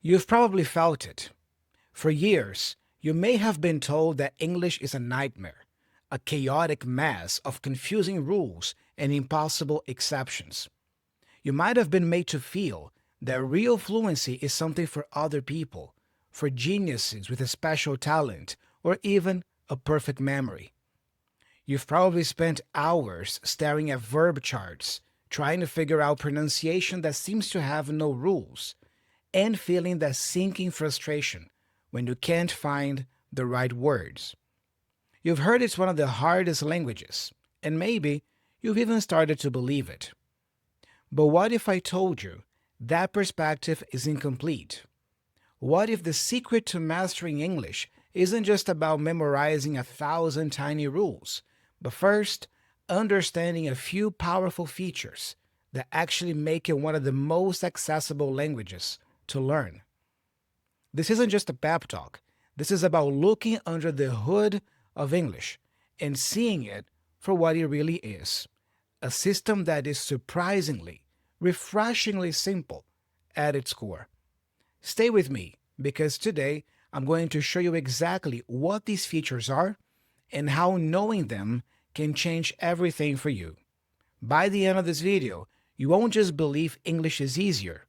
You've probably felt it. For years, you may have been told that English is a nightmare, a chaotic mess of confusing rules and impossible exceptions. You might have been made to feel that real fluency is something for other people, for geniuses with a special talent, or even a perfect memory. You've probably spent hours staring at verb charts, trying to figure out pronunciation that seems to have no rules, and feeling that sinking frustration when you can't find the right words. You've heard it's one of the hardest languages, and maybe you've even started to believe it. But what if I told you that perspective is incomplete? What if the secret to mastering English isn't just about memorizing 1,000 tiny rules, but first understanding a few powerful features that actually make it one of the most accessible languages to learn? This isn't just a pep talk. This is about looking under the hood of English and seeing it for what it really is, a system that is surprisingly, refreshingly simple at its core. Stay with me because today I'm going to show you exactly what these features are and how knowing them can change everything for you. By the end of this video, you won't just believe English is easier,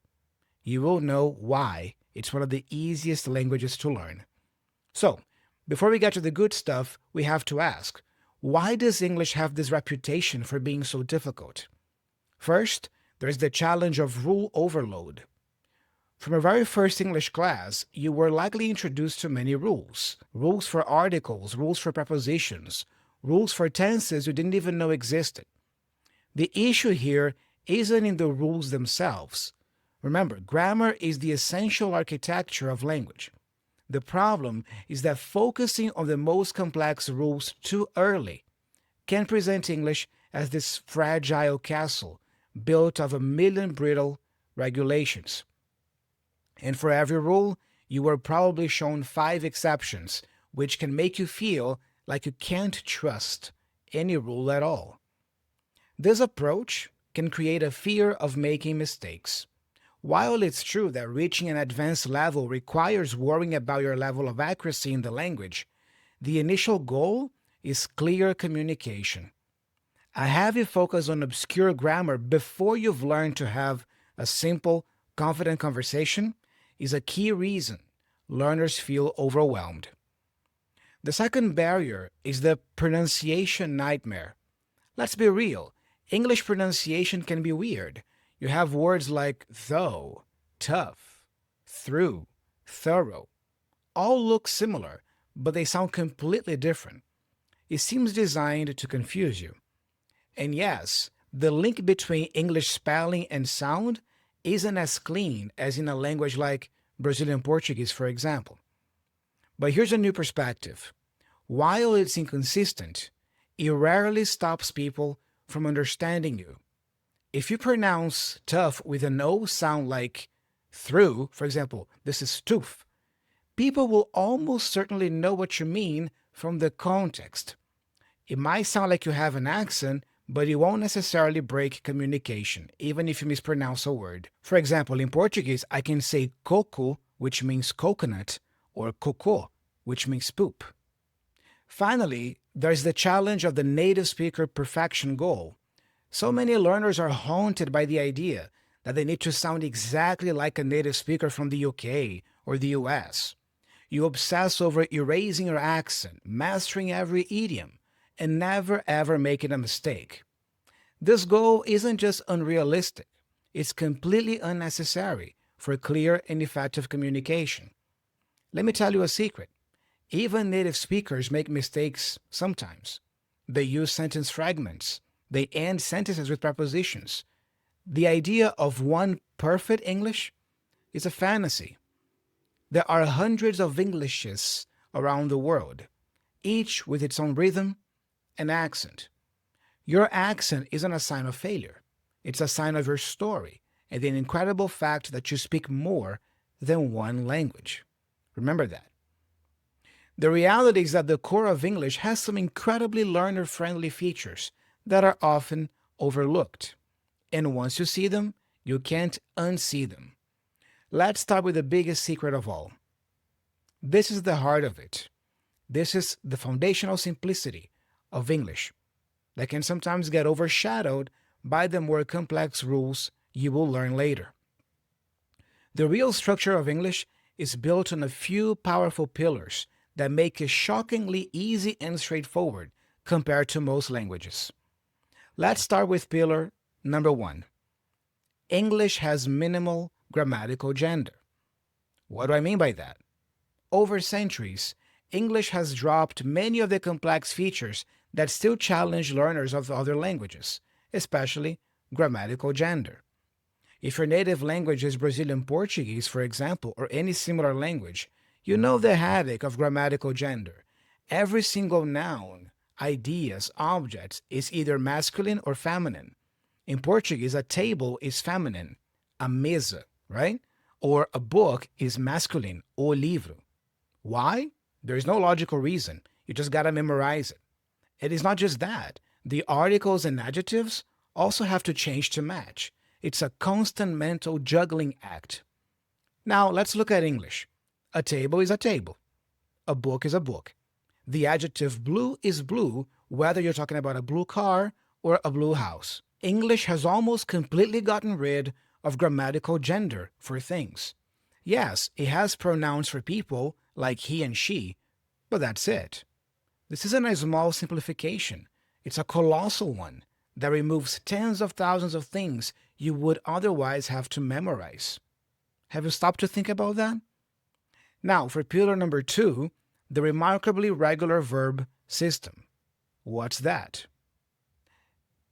you will know why it's one of the easiest languages to learn. So, before we get to the good stuff, we have to ask, why does English have this reputation for being so difficult? First, there's the challenge of rule overload. From your very first English class, you were likely introduced to many rules. Rules for articles, rules for prepositions, rules for tenses you didn't even know existed. The issue here isn't in the rules themselves. Remember, grammar is the essential architecture of language. The problem is that focusing on the most complex rules too early can present English as this fragile castle built of a million brittle regulations. And for every rule, you were probably shown 5 exceptions, which can make you feel like you can't trust any rule at all. This approach can create a fear of making mistakes. While it's true that reaching an advanced level requires worrying about your level of accuracy in the language, the initial goal is clear communication. A heavy focus on obscure grammar before you've learned to have a simple, confident conversation is a key reason learners feel overwhelmed. The second barrier is the pronunciation nightmare. Let's be real, English pronunciation can be weird. You have words like though, tough, through, thorough. All look similar, but they sound completely different. It seems designed to confuse you. And yes, the link between English spelling and sound isn't as clean as in a language like Brazilian Portuguese, for example. But here's a new perspective. While it's inconsistent, it rarely stops people from understanding you. If you pronounce tough with an O sound like through, for example, this is tooth, people will almost certainly know what you mean from the context. It might sound like you have an accent, but it won't necessarily break communication, even if you mispronounce a word. For example, in Portuguese, I can say coco, which means coconut, or cocô, which means poop. Finally, there's the challenge of the native speaker perfection goal. So many learners are haunted by the idea that they need to sound exactly like a native speaker from the UK or the US. You obsess over erasing your accent, mastering every idiom, and never ever making a mistake. This goal isn't just unrealistic, it's completely unnecessary for clear and effective communication. Let me tell you a secret. Even native speakers make mistakes sometimes. They use sentence fragments. They end sentences with prepositions. The idea of one perfect English is a fantasy. There are hundreds of Englishes around the world, each with its own rhythm and accent. Your accent isn't a sign of failure. It's a sign of your story and the incredible fact that you speak more than one language. Remember that. The reality is that the core of English has some incredibly learner-friendly features that are often overlooked. And once you see them, you can't unsee them. Let's start with the biggest secret of all. This is the heart of it. This is the foundational simplicity of English that can sometimes get overshadowed by the more complex rules you will learn later. The real structure of English is built on a few powerful pillars that make it shockingly easy and straightforward compared to most languages. Let's start with pillar number 1. English has minimal grammatical gender. What do I mean by that? Over centuries, English has dropped many of the complex features that still challenge learners of other languages, especially grammatical gender. If your native language is Brazilian Portuguese, for example, or any similar language, you know the havoc of grammatical gender. Every single noun, ideas, objects is either masculine or feminine. In Portuguese, a table is feminine, a mesa, right? Or a book is masculine, o livro. Why? There is no logical reason. You just gotta memorize it. It is not just that. The articles and adjectives also have to change to match. It's a constant mental juggling act. Now, let's look at English. A table is a table. A book is a book. The adjective blue is blue, whether you're talking about a blue car or a blue house. English has almost completely gotten rid of grammatical gender for things. Yes, it has pronouns for people like he and she, but that's it. This isn't a small simplification. It's a colossal one that removes tens of thousands of things you would otherwise have to memorize. Have you stopped to think about that? Now, for pillar number 2, the remarkably regular verb system. What's that?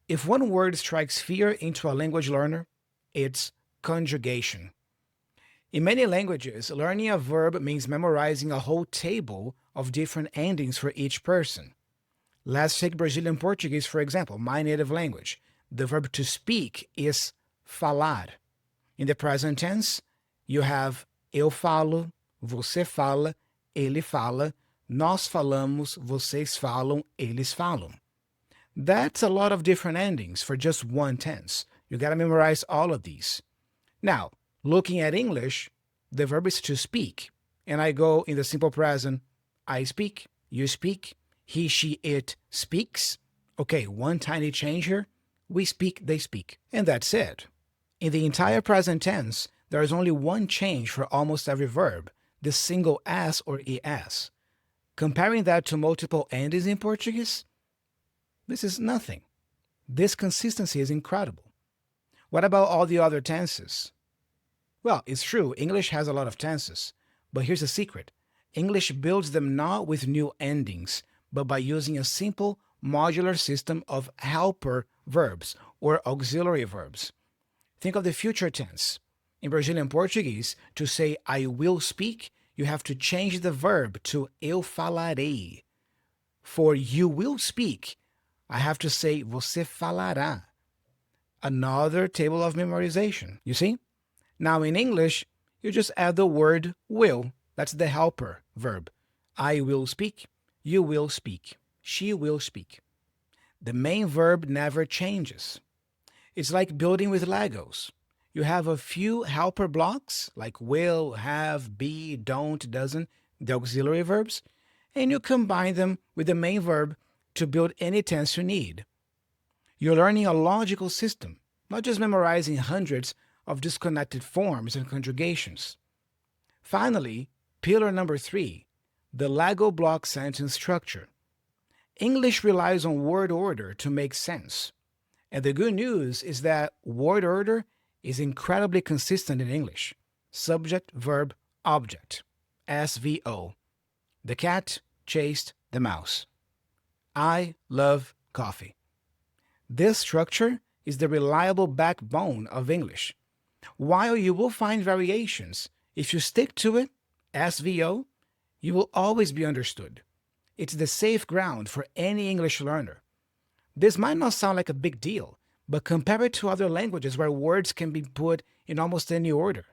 If one word strikes fear into a language learner, it's conjugation. In many languages, learning a verb means memorizing a whole table of different endings for each person. Let's take Brazilian Portuguese, for example, my native language. The verb to speak is falar. In the present tense, you have eu falo, você fala, ele fala, nós falamos, vocês falam, eles falam. That's a lot of different endings for just one tense. You gotta memorize all of these. Now, looking at English, the verb is to speak. And I go in the simple present, I speak, you speak, he, she, it speaks. Okay, one tiny change here. We speak, they speak. And that's it. In the entire present tense, there is only one change for almost every verb, the single S or ES. Comparing that to multiple endings in Portuguese, this is nothing. This consistency is incredible. What about all the other tenses? Well, it's true, English has a lot of tenses, but here's the secret. English builds them not with new endings, but by using a simple modular system of helper verbs or auxiliary verbs. Think of the future tense. In Brazilian Portuguese, to say I will speak, you have to change the verb to eu falarei. For you will speak, I have to say você falará. Another table of memorization, you see? Now in English, you just add the word will. That's the helper verb. I will speak, you will speak, she will speak. The main verb never changes. It's like building with Legos. You have a few helper blocks, like will, have, be, don't, doesn't, the auxiliary verbs, and you combine them with the main verb to build any tense you need. You're learning a logical system, not just memorizing hundreds of disconnected forms and conjugations. Finally, pillar number 3, the Lego block sentence structure. English relies on word order to make sense. And the good news is that word order is incredibly consistent in English. Subject, verb, object. SVO. The cat chased the mouse. I love coffee. This structure is the reliable backbone of English. While you will find variations, if you stick to it, SVO, you will always be understood. It's the safe ground for any English learner. This might not sound like a big deal, but compare it to other languages where words can be put in almost any order.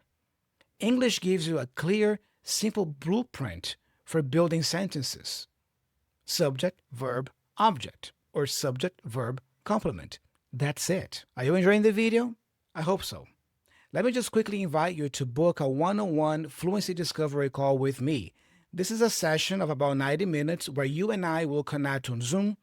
English gives you a clear, simple blueprint for building sentences. Subject, verb, object, or subject, verb, complement. That's it. Are you enjoying the video? I hope so. Let me just quickly invite you to book a one-on-one fluency discovery call with me. This is a session of about 90 minutes where you and I will connect on Zoom.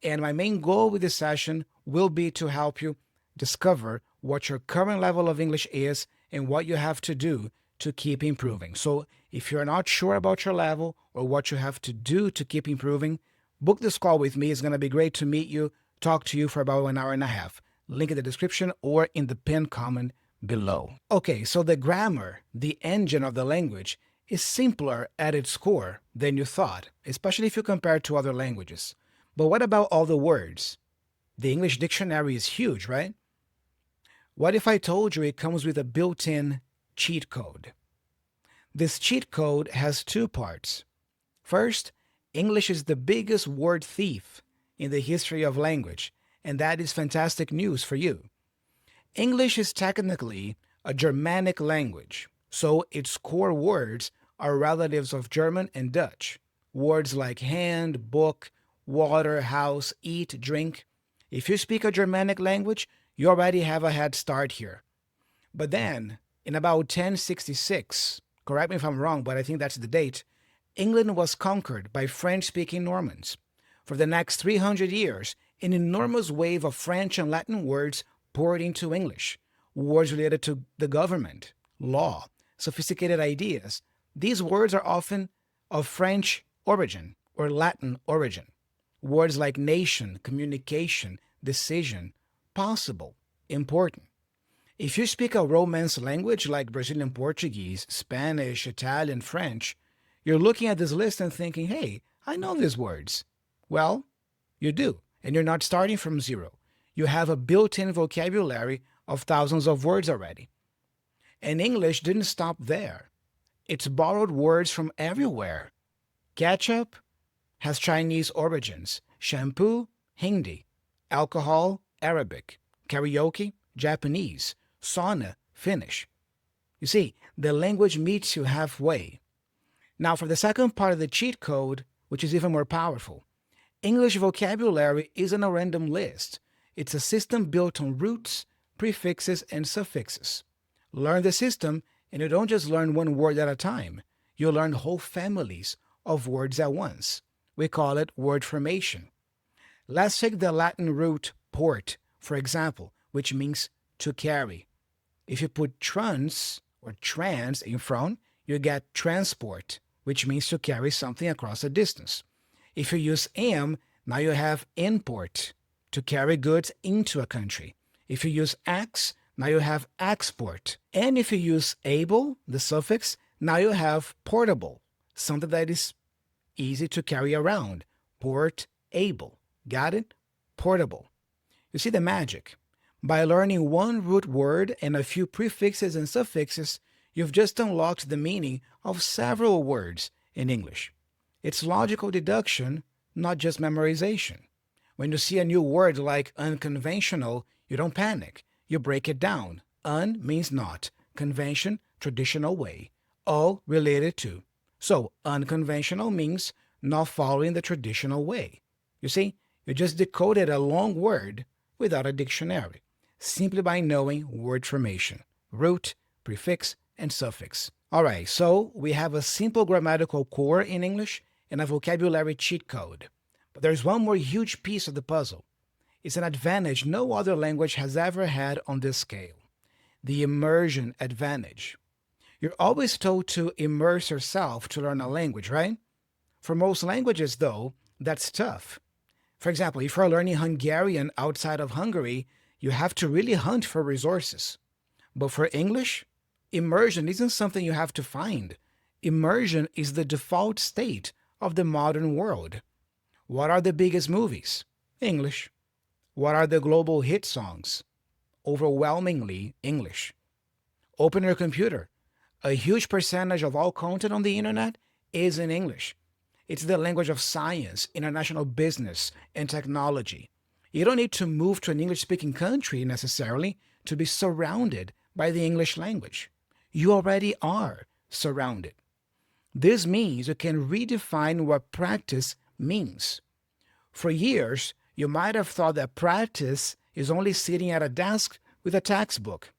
And my main goal with this session will be to help you discover what your current level of English is and what you have to do to keep improving. So if you're not sure about your level or what you have to do to keep improving, book this call with me. It's going to be great to meet you, talk to you for about an hour and a half. Link in the description or in the pinned comment below. Okay, so the grammar, the engine of the language, is simpler at its core than you thought, especially if you compare it to other languages. But what about all the words? The English dictionary is huge, right? What if I told you it comes with a built-in cheat code? This cheat code has two parts. First, English is the biggest word thief in the history of language, and that is fantastic news for you. English is technically a Germanic language, so its core words are relatives of German and Dutch. Words like hand, book, water, house, eat, drink. If you speak a Germanic language, you already have a head start here. But then, in about 1066, correct me if I'm wrong, but I think that's the date, England was conquered by French-speaking Normans. For the next 300 years, an enormous wave of French and Latin words poured into English. Words related to the government, law, sophisticated ideas. These words are often of French origin or Latin origin. Words like nation, communication, decision, possible, important. If you speak a Romance language like Brazilian Portuguese, Spanish, Italian, French, you're looking at this list and thinking, hey, I know these words. Well, you do, and you're not starting from zero. You have a built-in vocabulary of thousands of words already. And English didn't stop there. It's borrowed words from everywhere. Ketchup has Chinese origins. Shampoo, Hindi. Alcohol, Arabic. Karaoke, Japanese. Sauna, Finnish. You see, the language meets you halfway. Now, for the second part of the cheat code, which is even more powerful, English vocabulary isn't a random list. It's a system built on roots, prefixes, and suffixes. Learn the system, and you don't just learn one word at a time. You learn whole families of words at once. We call it word formation. Let's take the Latin root port, for example, which means to carry. If you put trans or trans in front, you get transport, which means to carry something across a distance. If you use am, now you have import, to carry goods into a country. If you use ex, now you have export. And if you use able, the suffix, now you have portable, something that is easy to carry around. Port, able. Got it? Portable. You see the magic? By learning one root word and a few prefixes and suffixes, you've just unlocked the meaning of several words in English. It's logical deduction, not just memorization. When you see a new word like unconventional, you don't panic. You break it down. Un means not. Convention, traditional way. O, related to. So, unconventional means not following the traditional way. You see, you just decoded a long word without a dictionary, simply by knowing word formation, root, prefix, and suffix. All right, so we have a simple grammatical core in English and a vocabulary cheat code. But there's one more huge piece of the puzzle. It's an advantage no other language has ever had on this scale. The immersion advantage. You're always told to immerse yourself to learn a language, right? For most languages, though, that's tough. For example, if you're learning Hungarian outside of Hungary, you have to really hunt for resources. But for English, immersion isn't something you have to find. Immersion is the default state of the modern world. What are the biggest movies? English. What are the global hit songs? Overwhelmingly English. Open your computer. A huge percentage of all content on the internet is in English. It's the language of science, international business, and technology. You don't need to move to an English-speaking country necessarily to be surrounded by the English language. You already are surrounded. This means you can redefine what practice means. For years, you might have thought that practice is only sitting at a desk with a textbook.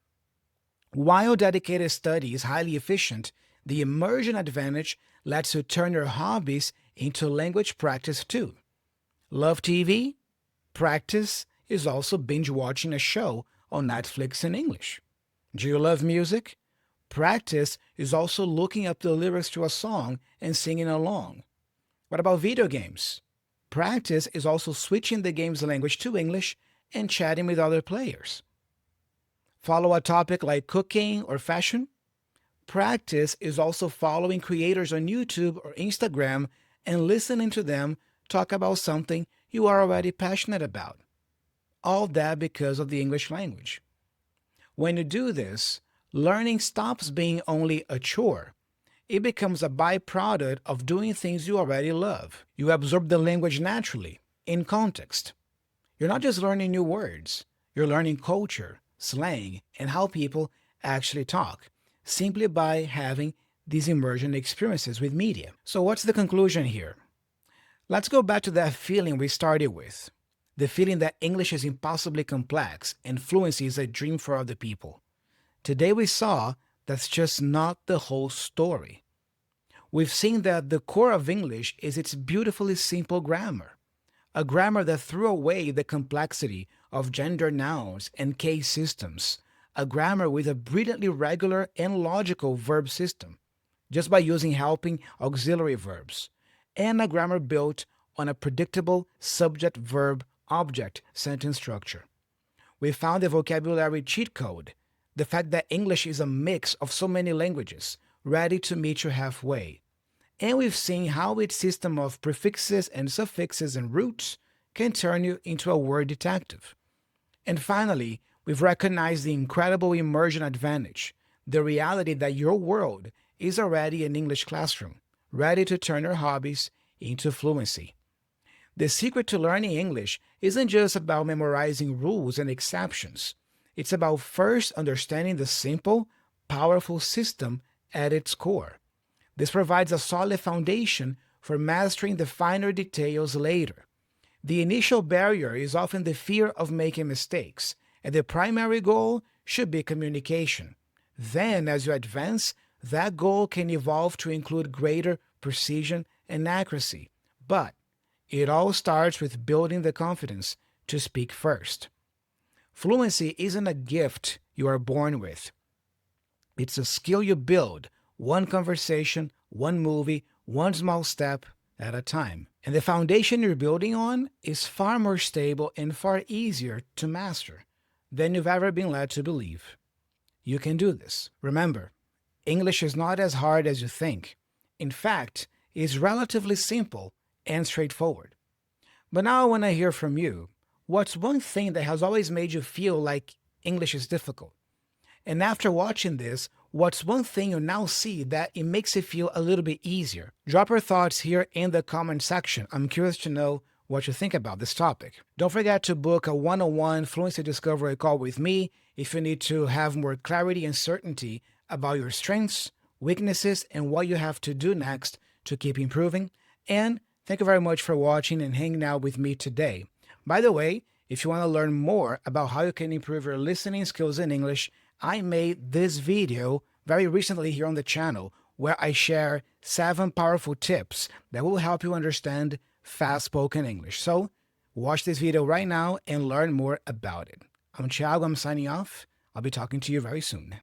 While dedicated study is highly efficient, the immersion advantage lets you turn your hobbies into language practice too. Love TV? Practice is also binge watching a show on Netflix in English. Do you love music? Practice is also looking up the lyrics to a song and singing along. What about video games? Practice is also switching the game's language to English and chatting with other players. Follow a topic like cooking or fashion? Practice is also following creators on YouTube or Instagram and listening to them talk about something you are already passionate about. All that because of the English language. When you do this, learning stops being only a chore. It becomes a byproduct of doing things you already love. You absorb the language naturally, in context. You're not just learning new words, you're learning culture, slang, and how people actually talk, simply by having these immersion experiences with media. So, what's the conclusion here? Let's go back to that feeling we started with, the feeling that English is impossibly complex and fluency is a dream for other people. Today we saw that's just not the whole story. We've seen that the core of English is its beautifully simple grammar, a grammar that threw away the complexity of gender nouns and case systems, a grammar with a brilliantly regular and logical verb system, just by using helping auxiliary verbs, and a grammar built on a predictable subject-verb-object sentence structure. We found the vocabulary cheat code, the fact that English is a mix of so many languages, ready to meet you halfway. And we've seen how its system of prefixes and suffixes and roots can turn you into a word detective. And finally, we've recognized the incredible immersion advantage, the reality that your world is already an English classroom, ready to turn your hobbies into fluency. The secret to learning English isn't just about memorizing rules and exceptions. It's about first understanding the simple, powerful system at its core. This provides a solid foundation for mastering the finer details later. The initial barrier is often the fear of making mistakes, and the primary goal should be communication. Then, as you advance, that goal can evolve to include greater precision and accuracy. But it all starts with building the confidence to speak first. Fluency isn't a gift you are born with. It's a skill you build, one conversation, one movie, one small step at a time. And the foundation you're building on is far more stable and far easier to master than you've ever been led to believe. You can do this. Remember, English is not as hard as you think. In fact, it's relatively simple and straightforward. But now I want to hear from you. What's one thing that has always made you feel like English is difficult? And after watching this, what's one thing you now see that it makes it feel a little bit easier? Drop your thoughts here in the comment section. I'm curious to know what you think about this topic. Don't forget to book a one-on-one fluency discovery call with me if you need to have more clarity and certainty about your strengths, weaknesses, and what you have to do next to keep improving. And thank you very much for watching and hanging out with me today. By the way, if you want to learn more about how you can improve your listening skills in English, I made this video very recently here on the channel where I share 7 powerful tips that will help you understand fast-spoken English. So watch this video right now and learn more about it. I'm Thiago, I'm signing off. I'll be talking to you very soon.